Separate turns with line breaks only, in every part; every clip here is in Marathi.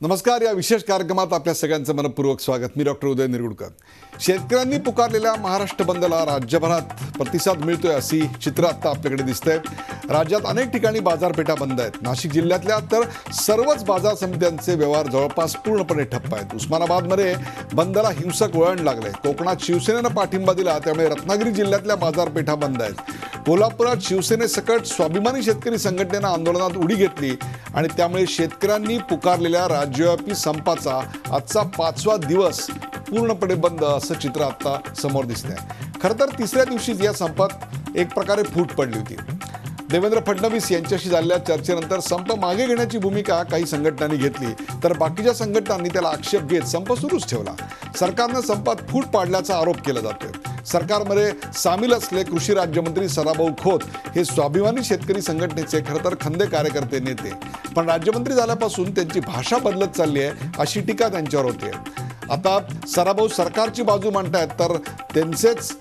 नमस्कार. या विशेष कार्यक्रमात आपल्या सगळ्यांचं मनपूर्वक स्वागत. मी डॉक्टर उदय निरगुडकर. शेतकऱ्यांनी पुकारलेल्या महाराष्ट्र बंदला राज्यभरात प्रतिसाद मिळतोय अशी चित्र आता आपल्याकडे दिसतंय. राज्यात अनेक ठिकाणी बाजारपेठा बंद आहेत. नाशिक जिल्ह्यातल्या तर सर्वच बाजार समित्यांचे व्यवहार जवळपास पूर्णपणे ठप्प आहेत. उस्मानाबादमध्ये बंदला हिंसक वळण लागलंय. कोकणात शिवसेनेनं पाठिंबा दिला त्यामुळे रत्नागिरी जिल्ह्यातल्या बाजारपेठा बंद आहेत. कोल्हापुरात शिवसेनेसकट स्वाभिमानी शेतकरी संघटनेनं आंदोलनात उडी घेतली आणि त्यामुळे शेतकऱ्यांनी पुकारलेल्या राज्यव्यापी संपाचा आजचा 5वा दिवस पूर्णपणे बंद असं चित्र आता समोर दिसतंय. खरं तर तिसऱ्या दिवशीच या संपात एक प्रकारे फूट पडली होती. देवेंद्र फडणवीस यांच्याशी झालेल्या चर्चेनंतर संप मागे घेण्याची भूमिका काही संघटनांनी घेतली तर बाकीच्या संघटनांनी त्याला आक्षेप घेत संप सुरूच ठेवला. सरकारनं संपात फूट पाडल्याचा आरोप केला जातोय. सरकारमध्ये सामील असले कृषी राज्यमंत्री सदाभाऊ खोत हे स्वाभिमानी शेतकरी संघटनेचे खरं तर खंदे कार्यकर्ते नेते, पण राज्यमंत्री झाल्यापासून त्यांची भाषा बदलत चालली आहे अशी टीका त्यांच्यावर होते. आता सदाभाऊ सरकारची बाजू मांडतायत तर त्यांचेच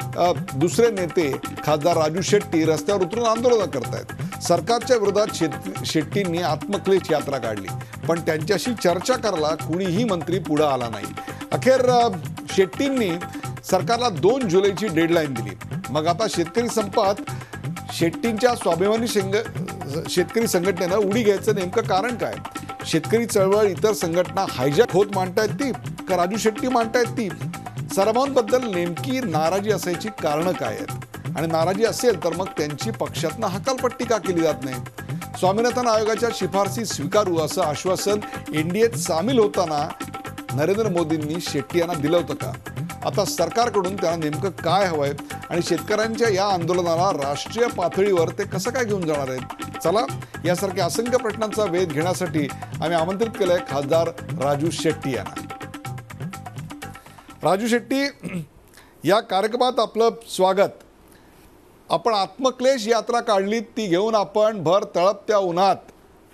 दुसरे नेते खासदार राजू शेट्टी रस्त्यावर उतरून आंदोलन करतायत. सरकारच्या विरोधात शेट्टींनी आत्मक्लेश यात्रा काढली, पण त्यांच्याशी चर्चा करायला कुणीही मंत्री पुढे आला नाही. अखेर शेट्टींनी सरकारला 2 जुलैची डेडलाईन दिली. मग आता शेतकरी संपात शेट्टींच्या स्वाभिमानी शेतकरी संघटनेनं उडी घ्यायचं नेमकं कारण काय? शेतकरी चळवळ इतर संघटना हायजॅक होत मांडतायत ती का राजू शेट्टी मांडतायत ती? सदाभाऊंबद्दल नेमकी नाराजी असायची कारणं काय आहेत? आणि नाराजी असेल तर मग त्यांची पक्षातनं हकालपट्टी का केली जात नाही? स्वामीनाथन आयोगाच्या शिफारसी स्वीकारू असं आश्वासन एनडीएत सामील होताना नरेंद्र मोदींनी शेट्टी यांना दिलं होतं का? आता सरकारकडून त्यांना नेमकं काय हवंय आणि शेतकऱ्यांच्या या आंदोलनाला राष्ट्रीय पातळीवर ते कसं काय घेऊन जाणार आहेत? चला, यासारख्या असंख्य प्रश्नांचा वेध घेण्यासाठी आम्ही आमंत्रित केलंय खासदार राजू शेट्टी यांना. राजू शेट्टी, या कार्यक्रमात आपलं स्वागत. आपण आत्मक्लेश यात्रा काढली, ती घेऊन आपण भर तळपत्या उन्हात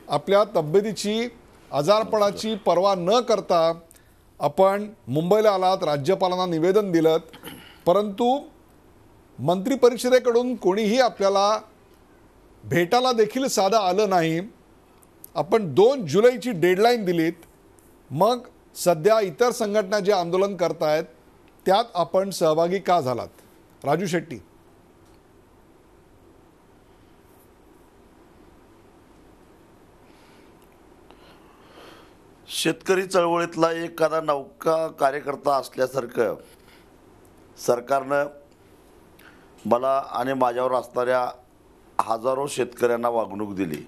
आपल्या तब्येतीची आजारपणाची पर्वा न करता आपण मुंबईला आलात, राज्यपालांना निवेदन दिलं, परंतु मंत्री परिषदेकडून कोणीही आपल्याला भेटायला देखील साधं आलं नाही. आपण 2 जुलैची डेडलाईन दिलीत, मग सध्या इतर संघटना जे आंदोलन करतायत त्यात आपण सहभागी का झालात? राजू शेट्टी.
शेतकरी चळवळीतला एखादा नौका कार्यकर्ता असल्यासारखं सरकारनं मला आणि माझ्यावर असणाऱ्या हजारो शेतकऱ्यांना वागणूक दिली.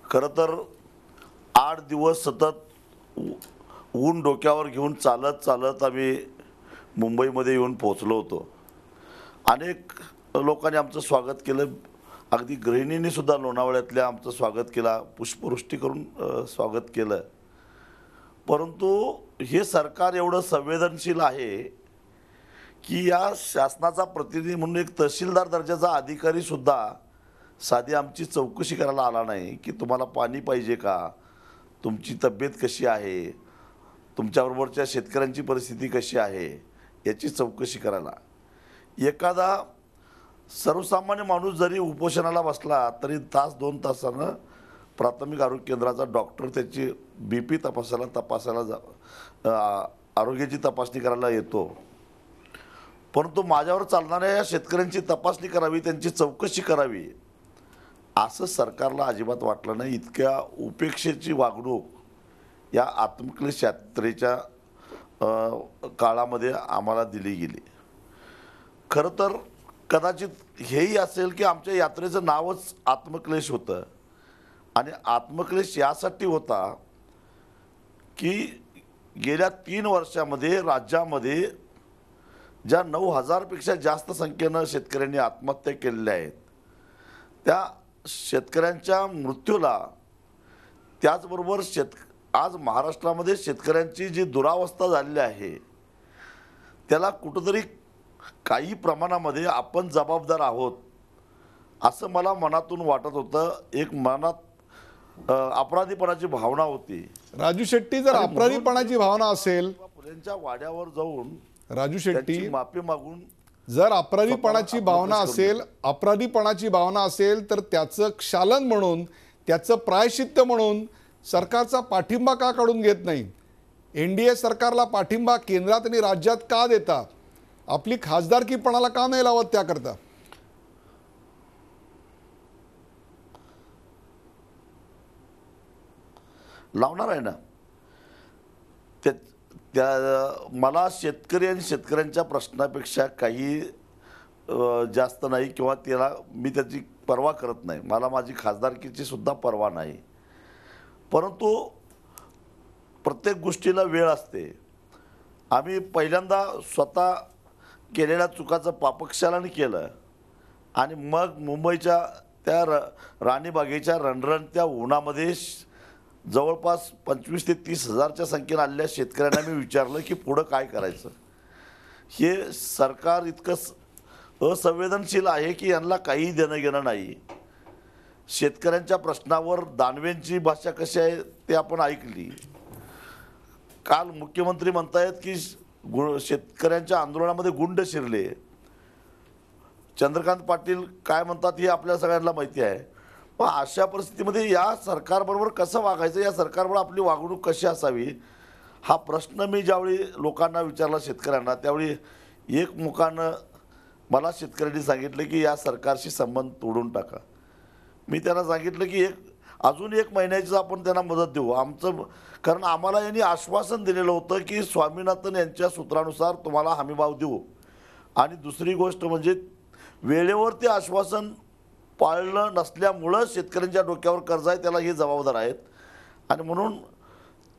खरं तर 8 दिवस सतत ऊन डोक्यावर घेऊन चालत चालत आम्ही मुंबईमध्ये येऊन पोहोचलो होतो. अनेक लोकांनी आमचं स्वागत केलं. अगदी गृहिणींनी सुद्धा लोणावळ्यातल्या आमचं स्वागत केला, पुष्पवृष्टी करून स्वागत केलं. परंतु हे सरकार एवढं संवेदनशील आहे की या शासनाचा प्रतिनिधी म्हणून एक तहसीलदार दर्जाचा अधिकारी सुद्धा साधी आमची चौकशी करायला आला नाही की तुम्हाला पाणी पाहिजे का, तुमची तब्येत कशी आहे, तुमच्याबरोबरच्या शेतकऱ्यांची परिस्थिती कशी आहे याची चौकशी करायला. एखादा सर्वसामान्य माणूस जरी उपोषणाला बसला तरी 2 तासानं प्राथमिक आरोग्य केंद्राचा डॉक्टर त्याची BP तपासायला आरोग्याची तपासणी करायला येतो. परंतु माझ्यावर चालणाऱ्या या शेतकऱ्यांची तपासणी करावी, त्यांची चौकशी करावी असं सरकारला अजिबात वाटलं नाही. इतक्या उपेक्षेची वागणूक या आत्मक्लेश यात्रेच्या काळामध्ये आम्हाला दिली गेली. खरं तर कदाचित हेही असेल की आमच्या यात्रेचं नावच आत्मक्लेश होतं आणि आत्मक्लेश यासाठी होता की गेल्या 3 वर्षामध्ये राज्यामध्ये ज्या 9,000 पेक्षा जास्त संख्येनं शेतकऱ्यांनी आत्महत्या केलेल्या आहेत त्या शेतकऱ्यांच्या मृत्यूला, त्याचबरोबर आज महाराष्ट्रामध्ये शेतकऱ्यांची जी दुरावस्था झालेली आहे त्याला कुठंतरी काही प्रमाणामध्ये आपण जबाबदार आहोत असं मला मनातून वाटत होतं. एक मनात अपराधीपणाची भावना होती.
राजू शेट्टी, जर अपराधीपणाची भावना असेल,
फुलेंच्या वाड्यावर जाऊन
राजू शेट्टी
माफी मागून
जर अपराधीपणाची भावना असेल तर त्याचं क्षालन म्हणून, त्याचं प्रायश्चित्त म्हणून सरकारचा पाठिंबा का काढून घेत नाही? NDA सरकारला पाठिंबा केंद्रात आणि राज्यात का देता? आपली खासदारकी पणाला का नाही लावत त्याकरता?
लावणार आहे ना. त्या त्या मला शेतकरी आणि शेतकऱ्यांच्या प्रश्नापेक्षा काही जास्त नाही, किंवा त्याला मी त्याची पर्वा करत नाही. मला माझी खासदारकीची सुद्धा पर्वा नाही. परंतु प्रत्येक गोष्टीला वेळ असते. आम्ही पहिल्यांदा स्वतः केलेल्या चुकाचं पापक्षालन केलं आणि मग मुंबईच्या त्या राणीबागेच्या रणरणत्या उन्हामध्ये जवळपास 25,000 ते 30,000च्या संख्येने आलेल्या शेतकऱ्यांना मी विचारलं की पुढं काय करायचं. हे सरकार इतकं असंवेदनशील आहे की यांना काही देणं घेणं नाही. शेतकऱ्यांच्या प्रश्नावर दानवेंची भाषा कशी आहे ते आपण ऐकली. काल मुख्यमंत्री म्हणतायत की शेतकऱ्यांच्या आंदोलनामध्ये गुंड शिरले. चंद्रकांत पाटील काय म्हणतात हे आपल्या सगळ्यांना माहिती आहे. पण अशा परिस्थितीमध्ये या सरकारबरोबर कसं वागायचं, या सरकारबरोबर आपली वागणूक कशी असावी, हा प्रश्न मी ज्यावेळी लोकांना विचारला, शेतकऱ्यांना, त्यावेळी एकमुखानं मला शेतकऱ्यांनी सांगितलं की या सरकारशी संबंध तोडून टाका. मी त्यांना सांगितलं की अजून 1 महिन्याची आपण त्यांना मदत देऊ. कारण आम्हाला यांनी आश्वासन दिलेलं होतं की स्वामीनाथन यांच्या सूत्रानुसार तुम्हाला हमीभाव देऊ. आणि दुसरी गोष्ट म्हणजे वेळेवर ते आश्वासन पाळलं नसल्यामुळं शेतकऱ्यांच्या डोक्यावर कर्ज आहे, त्याला हे जबाबदार आहेत. आणि म्हणून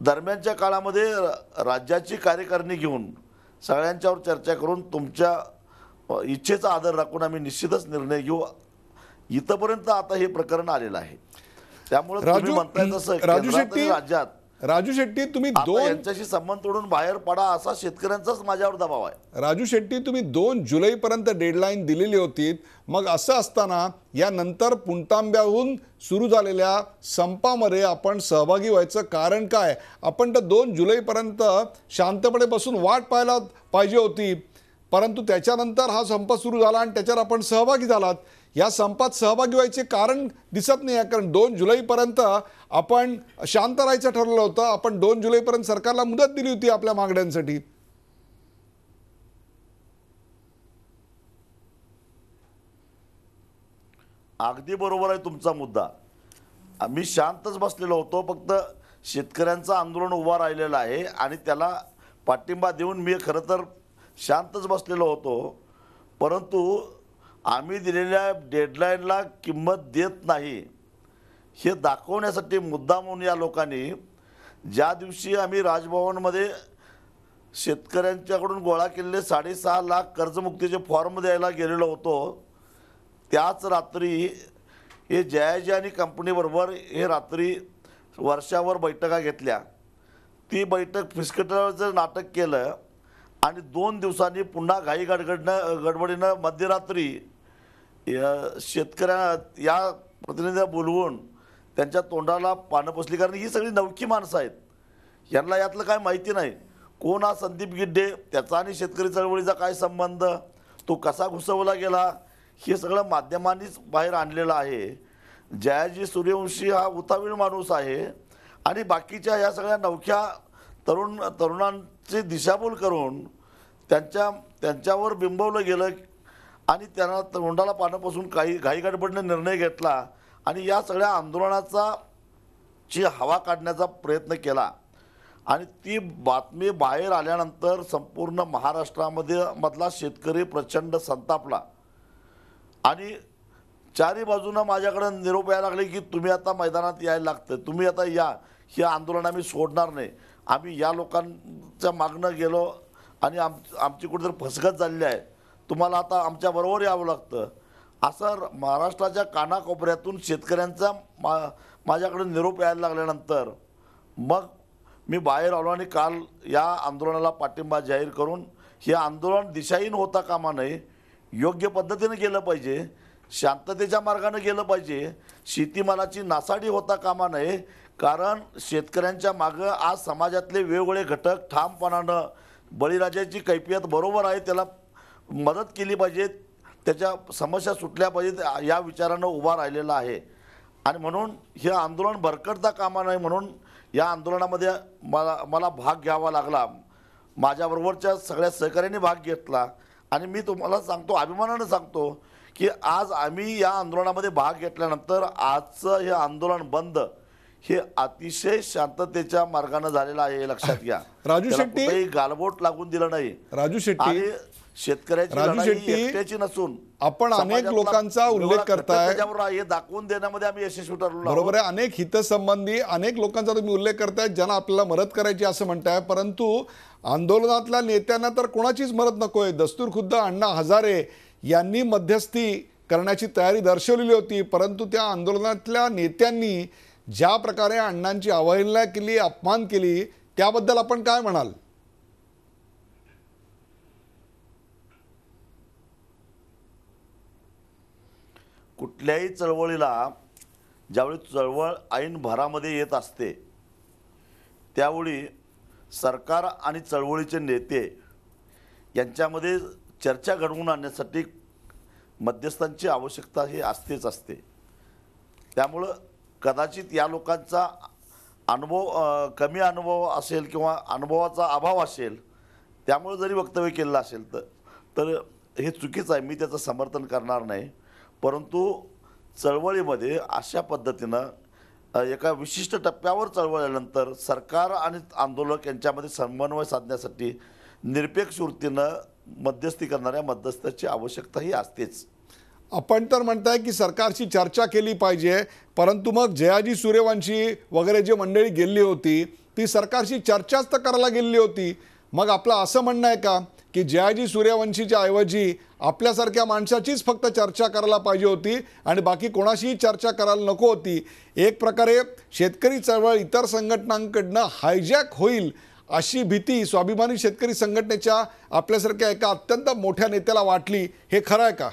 दरम्यानच्या काळामध्ये राज्याची कार्यकारिणी घेऊन सगळ्यांच्यावर चर्चा करून तुमच्या इच्छेचा आदर राखून आम्ही निश्चितच निर्णय घेऊ. इथपर्यंत आता हे प्रकरण आलेलं आहे. त्यामुळे तुम्ही म्हणताय तसं राज्यात
राजू शेट्टी तुम्ही
यांच्याशी संबंध तोडून बाहेर पडा असा शेतकऱ्यांचाच माझ्यावर दबाव आहे.
राजू शेट्टी तुम्ही 2 जुलैपर्यंत डेडलाईन दिलेली होती. मग असं असताना यानंतर पुणतांब्याहून सुरू झालेल्या संपामध्ये आपण सहभागी व्हायचं कारण काय? आपण तर 2 जुलैपर्यंत शांतपणे बसून वाट पाहायला पाहिजे होती. परंतु त्याच्यानंतर हा संप सुरू झाला आणि त्याच्यावर आपण सहभागी झालात. या संपात सहभागी व्हायचे कारण दिसत नाही आहे. कारण 2 जुलैपर्यंत आपण शांत राहायचं ठरवलं होतं. आपण 2 जुलैपर्यंत सरकारला मुदत दिली होती आपल्या मागण्यांसाठी.
अगदी बरोबर आहे तुमचा मुद्दा. आम्ही शांतच बसलेलो होतो. फक्त शेतकऱ्यांचं आंदोलन उभा राहिलेलं आहे आणि त्याला पाठिंबा देऊन मी खरं तर शांतच बसलेलो होतो. परंतु आम्ही दिलेल्या डेडलाईनला किंमत देत नाही हे दाखवण्यासाठी मुद्दामून या लोकांनी ज्या दिवशी आम्ही राजभवनमध्ये शेतकऱ्यांच्याकडून गोळा केलेले 6.5 लाख कर्जमुक्तीचे फॉर्म द्यायला गेलेलो होतो, त्याच रात्री हे जयाजी आणि कंपनीबरोबर हे रात्री वर्षावर बैठका घेतल्या. ती बैठक फिसकटण्याचं नाटक केलं आणि 2 दिवसांनी पुन्हा घाई गडबडीनं मध्यरात्री या प्रतिनिधीला बोलवून त्यांच्या तोंडाला पानं पुसली. कारण ही सगळी नवखी माणसं आहेत. यांना यातलं काय माहिती नाही. कोण हा संदीप गिड्डे, त्याचा आणि शेतकरी चळवळीचा काय संबंध, तो कसा घुसवला गेला, हे सगळं माध्यमांनीच बाहेर आणलेलं आहे. जयाजी सूर्यवंशी हा उतावीळ माणूस आहे आणि बाकीच्या या सगळ्या नवख्या तरुणांची दिशाभूल करून त्यांच्यावर बिंबवलं गेलं आणि त्यांना तोंडाला पानं पासून काही घाईगडबडीने निर्णय घेतला आणि या सगळ्या आंदोलनाची हवा काढण्याचा प्रयत्न केला. आणि ती बातमी बाहेर आल्यानंतर संपूर्ण मधला शेतकरी प्रचंड संतापला आणि चारी बाजूनं माझ्याकडे निरोप यायला लागले की तुम्ही आता मैदानात यायला लागतं, तुम्ही आता या, हे आंदोलन आम्ही सोडणार नाही. आम्ही या लोकांच्या मागणं गेलो आणि आमची कुठेतरी फसगत झालेली आहे, तुम्हाला आता आमच्याबरोबर यावं लागतं, असं महाराष्ट्राच्या कानाकोपऱ्यातून शेतकऱ्यांचा माझ्याकडे निरोप यायला लागल्यानंतर मग मी बाहेर आलो आणि काल या आंदोलनाला पाठिंबा जाहीर करून हे आंदोलन दिशाहीन होता कामा नये, योग्य पद्धतीने गेलं पाहिजे, शांततेच्या मार्गाने गेलं पाहिजे, शेतीमालाची नासाडी होता कामा नये. कारण शेतकऱ्यांच्या मागं आज समाजातले वेगवेगळे घटक ठामपणानं बळीराजाची कैफियत बरोबर आहे, त्याला मदत केली पाहिजे, त्याच्या समस्या सुटल्या पाहिजेत या विचारानं उभा राहिलेला आहे. आणि म्हणून हे आंदोलन भरकटता कामा नये म्हणून या आंदोलनामध्ये मला भाग घ्यावा लागला. माझ्याबरोबरच्या सगळ्या सहकाऱ्यांनी भाग घेतला आणि मी तुम्हाला सांगतो, अभिमानानं सांगतो की आज आम्ही या आंदोलनामध्ये भाग घेतल्यानंतर आजचं हे आंदोलन बंद हे अतिशय शांततेच्या मार्गाने झालेलं आहे, हे लक्षात घ्या.
राजू
त्याला
शेट्टी,
कुठेही गालबोट लागून दिलं नाही.
राजू शेट्टी,
आणि शेतकऱ्याची
राजू
लढाई
शेट्टी,
एकट्याची नसून
आपण अनेक
समाजातला
लोकांचा उल्लेख
एवढा
करताय.
त्याच्यावर हे दाखवून देण्यामध्ये आम्ही यशस्वी ठरलो आहोत.
बरोबर आहे. अनेक हितसंबंधी अनेक लोकांचा तुम्ही उल्लेख करताय ज्यांना आपल्याला मदत करायची असं म्हणताय, परंतु आंदोलनातल्या नेत्यांना तर कोणाचीच मदत नकोय. दस्तूरखुद्द अण्णा हजारे यांनी मध्यस्थी करण्याची तयारी दर्शवलेली होती, परंतु त्या आंदोलनातल्या नेत्यांनी ज्या प्रकारे अण्णांची अवहेलना केली, अपमान केली, त्याबद्दल आपण काय म्हणाल?
कुठल्याही चळवळीला ज्यावेळी चळवळ ऐन भरामध्ये येत असते त्यावेळी सरकार आणि चळवळीचे नेते यांच्यामध्ये चर्चा घडवून आणण्यासाठी मध्यस्थांची आवश्यकता ही असतेच असते. त्यामुळं कदाचित या लोकांचा कमी अनुभव असेल किंवा अनुभवाचा अभाव असेल, त्यामुळे जरी वक्तव्य केलेलं असेल तर हे चुकीचं आहे, मी त्याचं समर्थन करणार नाही. परंतु चळवळीमध्ये अशा पद्धतीनं एका विशिष्ट टप्प्यावर चळवळल्यानंतर सरकार आणि आंदोलक यांच्यामध्ये समन्वय साधण्यासाठी निरपेक्ष वृत्तीनं मध्यस्थी करणाऱ्या मध्यस्थाची आवश्यकता ही असतेच.
आपण तर म्हणताय की सरकारशी चर्चा केली पाहिजे, परंतु मग जयाजी सूर्यवंशी वगैरे जे मंडळी गेली होती ती सरकारशी चर्चाच तर करायला गेली होती. मग आपलं असं म्हणणं आहे का की जयाजी सूर्यवंशीच्या ऐवजी आपल्यासारख्या माणसाचीच फक्त चर्चा करायला पाहिजे होती आणि बाकी कोणाशीही चर्चा करायला नको होती? एक प्रकारे शेतकरी चळवळ इतर संघटनांकडनं हायजॅक होईल अशी भीती स्वाभिमानी शेतकरी संघटनेच्या आपल्यासारख्या एका अत्यंत मोठ्या नेत्याला वाटली, हे खरं आहे का?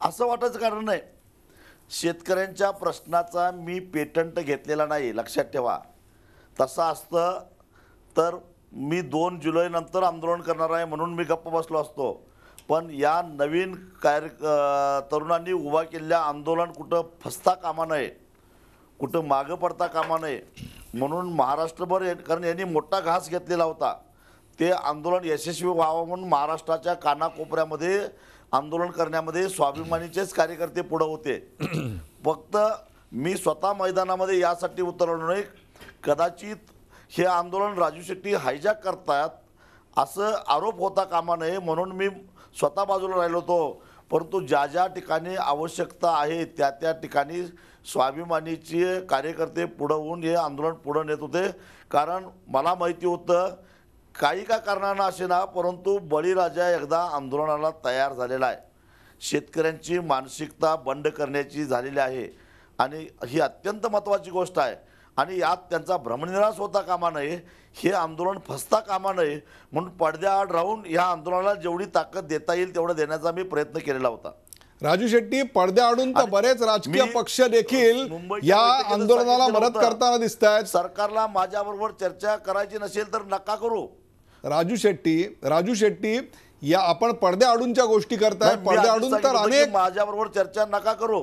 असं वाटायचं कारण नाही. शेतकऱ्यांच्या प्रश्नाचा मी पेटंट घेतलेला नाही, लक्षात ठेवा. तसं असतं तर मी 2 जुलैनंतर आंदोलन करणार आहे म्हणून मी गप्प बसलो असतो. पण या नवीन तरुणांनी उभा केलेल्या आंदोलन कुठं फसता कामा नये, कुठं मागं पडता कामा नये म्हणून महाराष्ट्रभर, कारण यांनी मोठा घास घेतलेला होता, ते आंदोलन यशस्वी व्हावं म्हणून महाराष्ट्राच्या कानाकोपऱ्यामध्ये आंदोलन करण्यामध्ये स्वाभिमानीचेच कार्यकर्ते पुढे होते. फक्त मी स्वतः मैदानामध्ये यासाठी उतरलो नाही. कदाचित हे आंदोलन राजू शेट्टी हायजॅक करतात असं आरोप होता कामा नये म्हणून मी स्वतः बाजूला राहिलो होतो. परंतु ज्या ज्या ठिकाणी आवश्यकता आहे त्या त्या ठिकाणी स्वाभिमानीचे कार्यकर्ते पुढं होऊन हे आंदोलन पुढं नेत होते. कारण मला माहिती होतं काही का कारणानं असे ना, परंतु बळीराजा एकदा आंदोलनाला तयार झालेला आहे. शेतकऱ्यांची मानसिकता बंड करण्याची झालेली आहे आणि ही अत्यंत महत्त्वाची गोष्ट आहे. आणि यात त्यांचा भ्रमनिरास होता कामा नये, हे आंदोलन फसता कामा नये म्हणून पडद्याआड राहून या आंदोलनाला जेवढी ताकद देता येईल तेवढं देण्याचा मी प्रयत्न केलेला होता.
राजू शेट्टी, पडद्याआडून तर बरेच राजकीय पक्ष देखील या आंदोलनाला मदत करताना दिसत आहेत.
सरकारला माझ्याबरोबर चर्चा करायची नसेल तर नका करू.
राजू शेट्टी, या आपण पडद्याआडूनच्या गोष्टी करताय. पडद्याआडून तर अनेक,
माझ्याबरोबर चर्चा नका करू.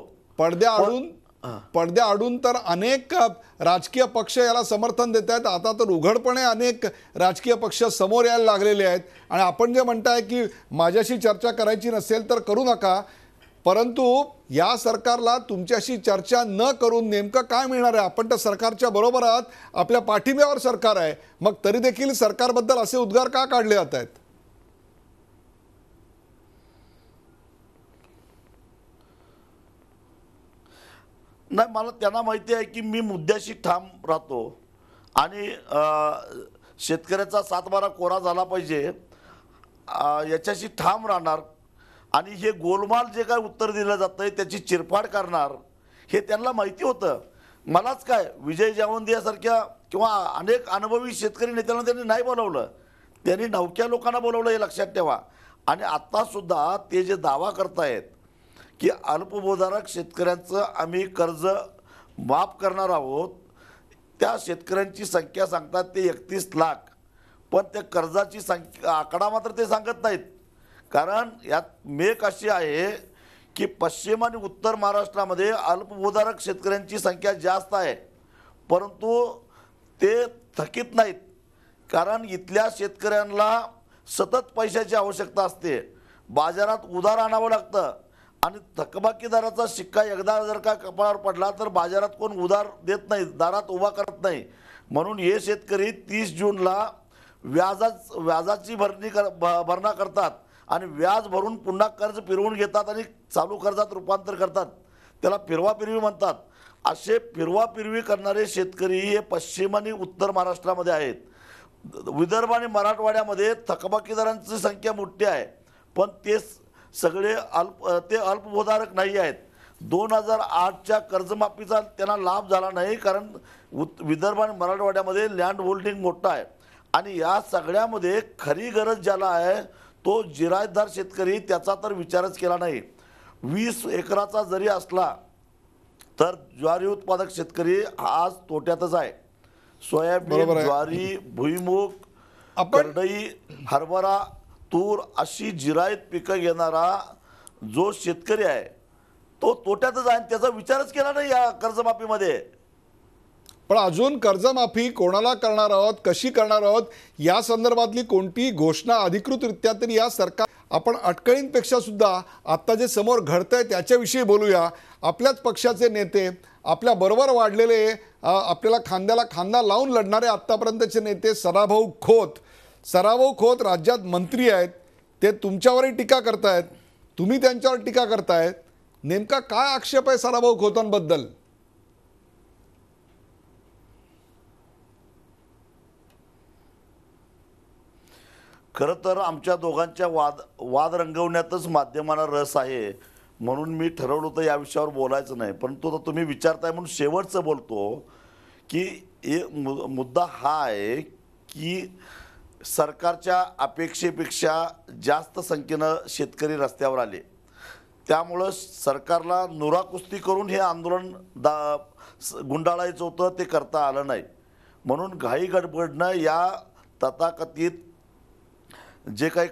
पडद्याआडून तर अनेक राजकीय पक्ष याला समर्थन देत आहेत. आता तर उघडपणे अनेक राजकीय पक्ष समोर यायला लागलेले आहेत. आणि आपण जे म्हणताय की माझ्याशी चर्चा करायची नसेल तर करू नका, परंतु या सरकारला तुमच्याशी चर्चा न करून नेमकं काय मिळणार आहे? आपण तर सरकारच्या बरोबर आहात, आपल्या पाठिंब्यावर सरकार आहे, मग तरी देखील सरकारबद्दल असे उद्गार का काढले जात आहेत?
नाही, मला त्यांना माहिती आहे की मी मुद्द्याशी ठाम राहतो आणि शेतकऱ्याचा 7/12 कोरा झाला पाहिजे याच्याशी ठाम राहणार. आणि हे गोलमाल जे काय उत्तर दिलं जातं आहे त्याची चिरफाड करणार हे त्यांना माहिती होतं. मलाच काय, विजय जावंदे यासारख्या किंवा अनेक अनुभवी शेतकरी नेत्यांना त्यांनी नाही बोलवलं, त्यांनी नवख्या लोकांना बोलवलं, हे लक्षात ठेवा. आणि आत्तासुद्धा ते जे दावा करतायत की अल्पभूधारक शेतकऱ्यांचं आम्ही कर्ज माफ करणार आहोत, त्या शेतकऱ्यांची संख्या सांगतात ते 31 लाख, पण त्या कर्जाची संख्या आकडा मात्र ते सांगत नाहीत. कारण यात मेक अशी आहे की पश्चिम आणि उत्तर महाराष्ट्रामध्ये अल्पभूधारक शेतकऱ्यांची संख्या जास्त आहे, परंतु ते थकीत नाहीत. कारण इथल्या शेतकऱ्यांना सतत पैशाची आवश्यकता असते, बाजारात उधार आणावं लागतं आणि थकबाकीदाराचा शिक्का एकदा जर का कपाळावर पडला तर बाजारात कोण उधार देत नाही, दारात उभा करत नाही. म्हणून हे शेतकरी 30 जूनला व्याजाची भरणा करतात आणि व्याज भरून पुन्हा कर्ज फिरवून घेतात आणि चालू कर्जात रूपांतर करतात. त्याला फिरवाफिरवी म्हणतात. असे फिरवाफिरवी करणारे शेतकरी हे पश्चिम आणि उत्तर महाराष्ट्रामध्ये आहेत. विदर्भ आणि मराठवाड्यामध्ये थकबाकीदारांची संख्या मोठी आहे, पण ते सगळे अल्पभूधारक नाही आहेत. 2008च्या कर्जमाफीचा त्यांना लाभ झाला नाही, कारण विदर्भ आणि मराठवाड्यामध्ये लँड होल्डिंग मोठं आहे. आणि या सगळ्यामध्ये खरी गरज ज्याला आहे तो जिरायतदार शेतकरी, त्याचा तर विचारच केला नाही. 20 एकराचा जरी असला तर ज्वारी उत्पादक शेतकरी आज तोट्यातच आहे. सोयाबीन, ज्वारी, भुईमूग, करडई, हरभरा, तूर अशी जिरायत पिकं घेणारा जो शेतकरी आहे तो तोट्यातच आहे. त्याचा विचारच केला नाही या कर्जमाफीमध्ये.
पण अजून कर्जमाफी कोणाला करणार आहोत, कशी करणार आहोत, या संदर्भातली कोणतीही घोषणा अधिकृतरित्या तरी या सरकार. आपण अटकळींपेक्षा सुद्धा आत्ता जे समोर घडतंय त्याच्याविषयी बोलूया. आपल्याच पक्षाचे नेते, आपल्या बरोबर वाढलेले, आपल्याला खांद्याला खांदा लावून लढणारे आत्तापर्यंतचे नेते सदाभाऊ खोत राज्यात मंत्री आहेत. ते तुमच्यावरही टीका करतायत, तुम्ही त्यांच्यावर टीका करतायत. नेमका काय आक्षेप आहे सदाभाऊ खोतांबद्दल?
खरं तर आमच्या दोघांच्या वाद रंगवण्यातच माध्यमांना रस आहे, म्हणून मी ठरवलं होतं या विषयावर बोलायचं नाही. परंतु तुम्ही विचारताय म्हणून शेवटचं बोलतो की मुद्दा हा आहे की सरकारच्या अपेक्षेपेक्षा जास्त संख्येनं शेतकरी रस्त्यावर आले. त्यामुळं सरकारला नुराकुस्ती करून हे आंदोलन गुंडाळायचं होतं, ते करता आलं नाही. म्हणून घाई गडबडनं या तथाकथित जे काही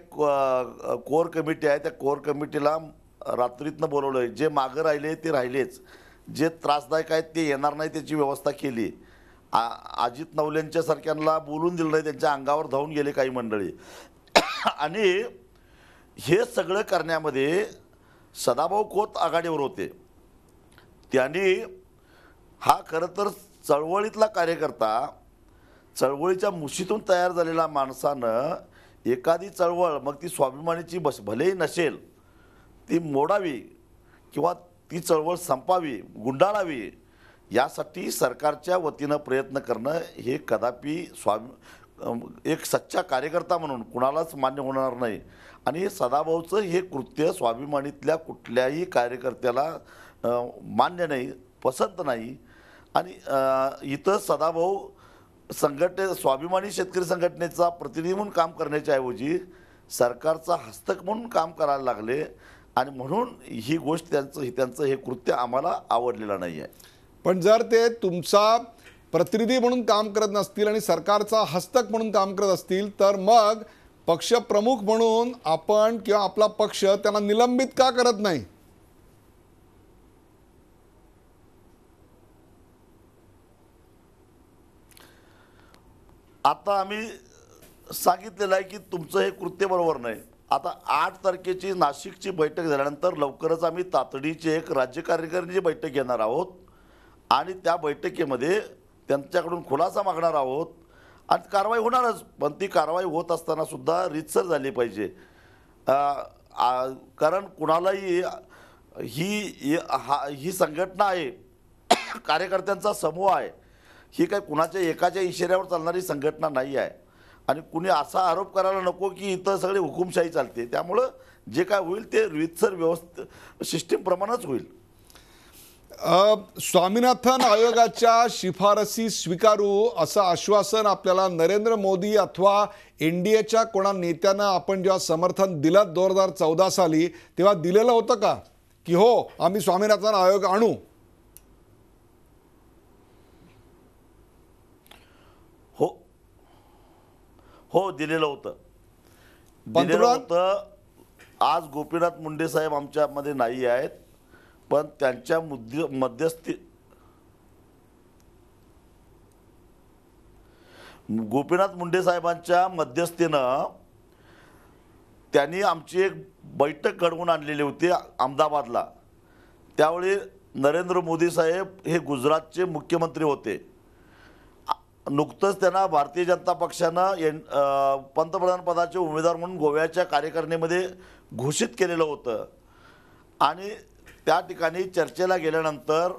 कोर कमिटी आहे त्या कोर कमिटीला रात्रीतनं बोलवलं आहे. जे मागं राहिले ते राहिलेच, जे त्रासदायक आहेत ते येणार नाही त्याची व्यवस्था केली. अजित नवलेंच्या सारख्यांना बोलून दिलं नाही, त्यांच्या अंगावर धावून गेले काही मंडळी. आणि हे सगळं करण्यामध्ये सदाभाऊ खोत आघाडीवर होते. त्यांनी हा खरं तर चळवळीतला कार्यकर्ता, चळवळीच्या मुशीतून तयार झालेल्या माणसानं एखादी चळवळ, मग ती स्वाभिमानीची भलेही नसेल, ती मोडावी किंवा ती चळवळ संपावी, गुंडाळावी, यासाठी सरकारच्या वतीनं प्रयत्न करणं हे कदापि एक सच्चा कार्यकर्ता म्हणून कुणालाच मान्य होणार नाही. आणि सदाभाऊचं हे कृत्य स्वाभिमानीतल्या कुठल्याही कार्यकर्त्याला मान्य नाही, पसंत नाही. आणि इथं सदाभाऊ स्वाभिमानी शेतकरी संघटनेचा प्रतिनिधी म्हणून काम करण्याच्या ऐवजी सरकारचा हस्तक म्हणून काम करायला लागले. आणि म्हणून ही गोष्ट त्यांचं हे कृत्य आम्हाला आवडलेलं नाही आहे.
पण जर ते तुमचा प्रतिनिधी म्हणून काम करत नसतील आणि सरकारचा हस्तक म्हणून काम करत असतील तर मग पक्षप्रमुख म्हणून आपण किंवा आपला पक्ष त्यांना निलंबित का करत नाही?
आता आम्ही सांगितलेलं आहे की तुमचं हे कृत्य बरोबर नाही. आता 8 तारखेची नाशिकची बैठक झाल्यानंतर लवकरच आम्ही तातडीची एक राज्य कार्यकारिणीची बैठक घेणार आहोत आणि त्या बैठकीमध्ये त्यांच्याकडून खुलासा मागणार आहोत. आणि कारवाई होणारच, पण ती कारवाई होत असताना सुद्धा रीतसर झाली पाहिजे. कारण कुणालाही ही संघटना आहे, कार्यकर्त्यांचा समूह आहे, ही काय कुणाच्या एकाच्या इशाऱ्यावर चालणारी संघटना नाही आहे. आणि कुणी असा आरोप करायला नको की इथं सगळे हुकुमशाही चालते. त्यामुळं जे काय होईल ते रीतसर सिस्टीम प्रमाणेच होईल.
स्वामीनाथन आयोगाच्या शिफारसी स्वीकारू असं आश्वासन आपल्याला नरेंद्र मोदी अथवा NDAच्या कोणा नेत्यानं आपण जेव्हा समर्थन दिलं 2014 साली तेव्हा दिलेलं होतं का की हो आम्ही स्वामीनाथन आयोग आणू?
हो, दिलेलं होतं. आज गोपीनाथ मुंडे साहेब आमच्यामध्ये नाही आहेत, पण त्यांच्या मध्यस्थी गोपीनाथ मुंडे साहेबांच्या मध्यस्थीनं त्यांनी आमची एक बैठक घडवून आणलेली होती अहमदाबादला. त्यावेळी नरेंद्र मोदी साहेब हे गुजरातचे मुख्यमंत्री होते. नुकतंच त्यांना भारतीय जनता पक्षानं पंतप्रधान पदाचे उमेदवार म्हणून गोव्याच्या कार्यकारिणीमध्ये घोषित केलेलं होतं. आणि त्या ठिकाणी चर्चेला गेल्यानंतर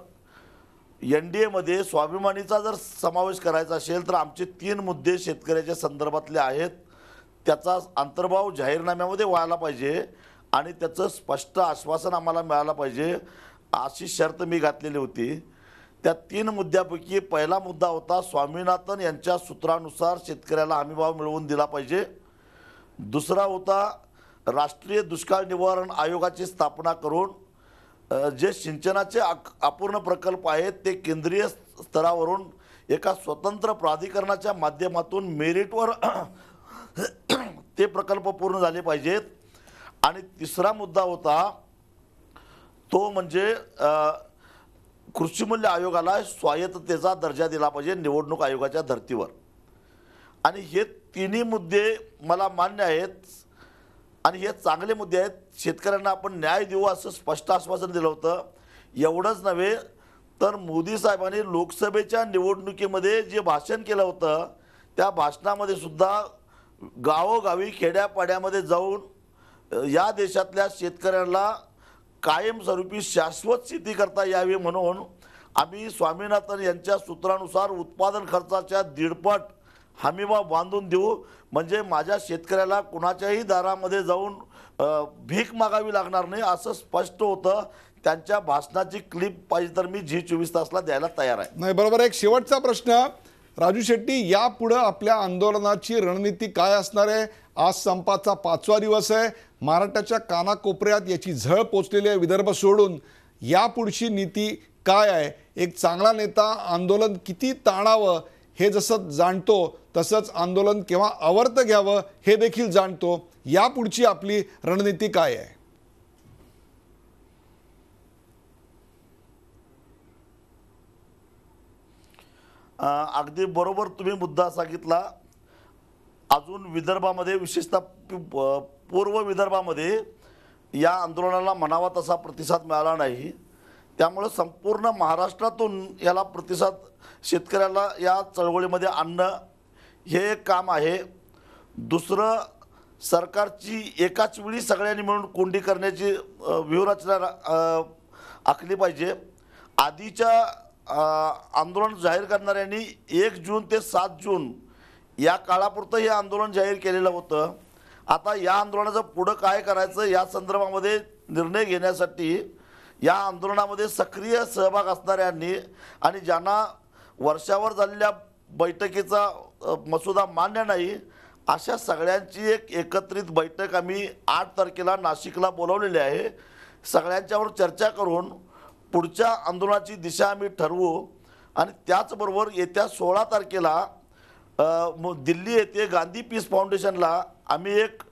NDAमध्ये स्वाभिमानीचा जर समावेश करायचा असेल तर आमचे 3 मुद्दे शेतकऱ्याच्या संदर्भातले आहेत. त्याचा अंतर्भाव जाहीरनाम्यामध्ये व्हायला पाहिजे आणि त्याचं स्पष्ट आश्वासन आम्हाला मिळालं पाहिजे अशी शर्त मी घातलेली होती. त्या 3 मुद्द्यापैकी पहिला मुद्दा होता स्वामीनाथन यांच्या सूत्रानुसार शेतकऱ्याला हमीभाव मिळवून दिला पाहिजे. दुसरा होता राष्ट्रीय दुष्काळ निवारण आयोगाची स्थापना करून जे सिंचनाचे अपूर्ण प्रकल्प आहेत ते केंद्रीय स्तरावरून एका स्वतंत्र प्राधिकरणाच्या माध्यमातून मेरिटवर ते प्रकल्प पूर्ण झाले पाहिजेत. आणि तिसरा मुद्दा होता तो म्हणजे कृषी मूल्य आयोगाला स्वायत्ततेचा दर्जा दिला पाहिजे निवडणूक आयोगाच्या धर्तीवर. आणि हे तिन्ही मुद्दे मला मान्य आहेत आणि हे चांगले मुद्दे आहेत. शेतकऱ्यांना आपण न्याय देऊ असं स्पष्ट आश्वासन दिलं होतं. एवढंच नव्हे तर मोदी साहेबांनी लोकसभेच्या निवडणुकीमध्ये जे भाषण केलं होतं त्या भाषणामध्ये सुद्धा गावोगावी खेड्यापाड्यामध्ये जाऊन या देशातल्या शेतकऱ्यांना कायमस्वरूपी शाश्वत शेती करता यावी म्हणून आम्ही स्वामीनाथन यांच्या सूत्रानुसार उत्पादन खर्चाच्या 1.5 हमीभाव बांधून देऊ. म्हणजे माझ्या शेतकऱ्याला कुणाच्याही दारामध्ये जाऊन भीक मागावी लागणार नाही असं स्पष्ट होतं. त्यांच्या भाषणाची क्लिप पाहिजे तर मी G24 तासला द्यायला तयार आहे.
नाही, बरोबर. एक शेवटचा प्रश्न राजू शेट्टी, यापुढे आपल्या आंदोलनाची रणनीती काय असणार आहे? आज संपाचा 5वा दिवस आहे. महाराष्ट्राच्या कानाकोपऱ्यात याची झळ पोचलेली आहे विदर्भ सोडून. यापुढची नीती काय आहे? एक चांगला नेता आंदोलन किती ताणावं हे जसं जाणतो तसंच आंदोलन केव्हा आवर्त घ्यावं हे देखील जाणतो. यापुढची आपली रणनीती काय आहे?
अगदी बरोबर तुम्ही मुद्दा सांगितला. अजून विदर्भामध्ये विशेषतः पूर्व विदर्भामध्ये या आंदोलनाला म्हणावा तसा प्रतिसाद मिळाला नाही. त्यामुळे संपूर्ण महाराष्ट्रातून याला प्रतिसाद शेतकऱ्याला या चळवळीमध्ये आणणं हे एक काम आहे. दुसरं, सरकारची एकाच वेळी सगळ्यांनी मिळून कोंडी करण्याची व्यूहरचना आखली पाहिजे. आधीच्या आंदोलन जाहीर करणाऱ्यांनी 1 जून ते 7 जून या काळापुरतं हे आंदोलन जाहीर केलेलं होतं. आता या आंदोलनाचं पुढं काय करायचं या संदर्भामध्ये निर्णय घेण्यासाठी या आंदोलनामध्ये सक्रिय सहभाग असणाऱ्यांनी आणि ज्यांना वर्षावर झालेल्या बैठकीचा मसुदा मान्य नाही अशा सगळ्यांची एक एकत्रित बैठक आम्ही 8 तारखेला नाशिकला बोलावलेली आहे. सगळ्यांच्यावर चर्चा करून पुढच्या आंदोलनाची दिशा आम्ही ठरवू. आणि त्याचबरोबर येत्या 16 तारखेला दिल्ली येथे गांधी पीस फाउंडेशनला आम्ही एक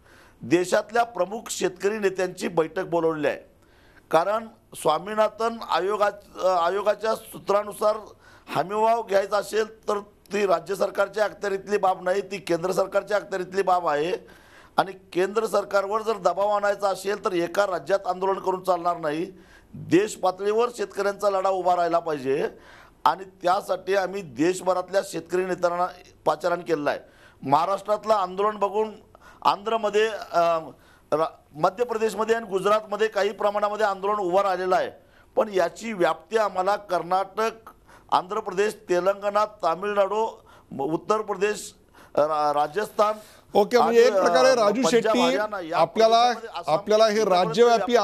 देशातल्या प्रमुख शेतकरी नेत्यांची बैठक बोलावलेली आहे. कारण स्वामीनाथन आयोगाच्या सूत्रानुसार हमीभाव घ्यायचा असेल तर ती राज्य सरकारच्या अखत्यारीतली बाब नाही, ती केंद्र सरकारच्या अखत्यारीतली बाब आहे. आणि केंद्र सरकारवर जर दबाव आणायचा असेल तर एका राज्यात आंदोलन करून चालणार नाही. देश पातळीवर शेतकऱ्यांचा लढा उभा राहिला पाहिजे. आणि त्यासाठी आम्ही देशभरातल्या शेतकरी नेत्यांना पाचारण केलेलं आहे. महाराष्ट्रातलं आंदोलन बघून आंध्रमध्ये मध्य प्रदेशमध्ये आणि गुजरातमध्ये काही प्रमाणामध्ये आंदोलन उभं राहिलेलं आहे. पण याची व्याप्ती आम्हाला कर्नाटक, आंध्र प्रदेश, तेलंगणा, तामिळनाडू, उत्तर प्रदेश, राजस्थान.
ओके, म्हणजे एक प्रकारे राजू शेट्टी आपल्याला हे राज्यव्यापी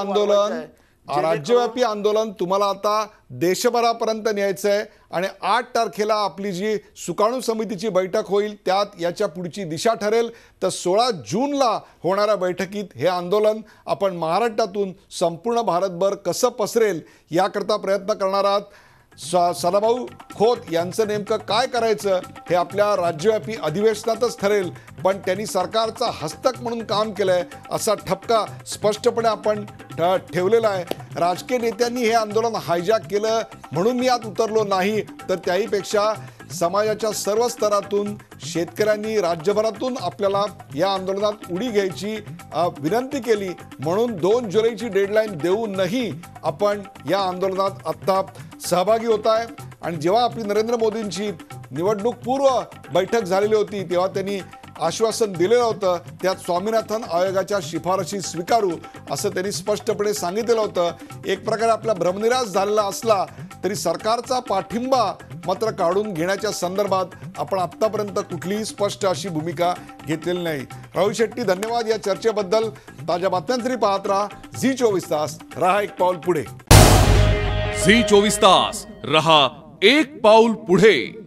आंदोलन तुम्हाला आता देशभरापर्यंत न्यायचं आहे. आणि 8 तारखेला आपली जी सुकाणू समितीची बैठक होईल त्यात याच्या पुढची दिशा ठरेल. तर 16 जूनला होणाऱ्या बैठकीत हे आंदोलन आपण महाराष्ट्रातून संपूर्ण भारतभर कसं पसरेल याकरता प्रयत्न करणार आहात. सदाभाऊ खोत यांचं नेमकं काय करायचं हे आपल्या राज्यव्यापी अधिवेशनातच ठरेल, पण त्यांनी सरकारचा हस्तक म्हणून काम केलंय असा ठपका स्पष्टपणे आपण ठेवलेला आहे. राजकीय नेत्यांनी हे आंदोलन हायजॅक केलं म्हणून मी यात उतरलो नाही, तर त्याहीपेक्षा समाजाच्या सर्व स्तरातून शेतकऱ्यांनी राज्यभरातून आपल्याला या आंदोलनात उडी घ्यायची विनंती केली, म्हणून 2 जुलैची डेडलाईन देऊनही आपण या आंदोलनात आत्ता सहभागी होत आहे. आणि जेव्हा आपली नरेंद्र मोदींची निवडणूक पूर्व बैठक झालेली होती तेव्हा त्यांनी आश्वासन दिलेलं होतं, त्यात स्वामीनाथन आयोगाच्या शिफारशी स्वीकारू असं त्यांनी स्पष्टपणे सांगितलेलं होतं. एक प्रकारे आपला भ्रमनिरास झालेला असला तरी सरकारचा पाठिंबा मात्र काढून घेण्याच्या संदर्भात आपण आत्तापर्यंत कुठलीही स्पष्ट अशी भूमिका घेतलेली नाही. राहुल शेट्टी, धन्यवाद या चर्चेबद्दल. ताज्या बातम्यांसाठी पाहत राहा झी 24 तास. रहा एक पाऊल पुढे.
झी 24 तास रहा एक पाऊल पुढे.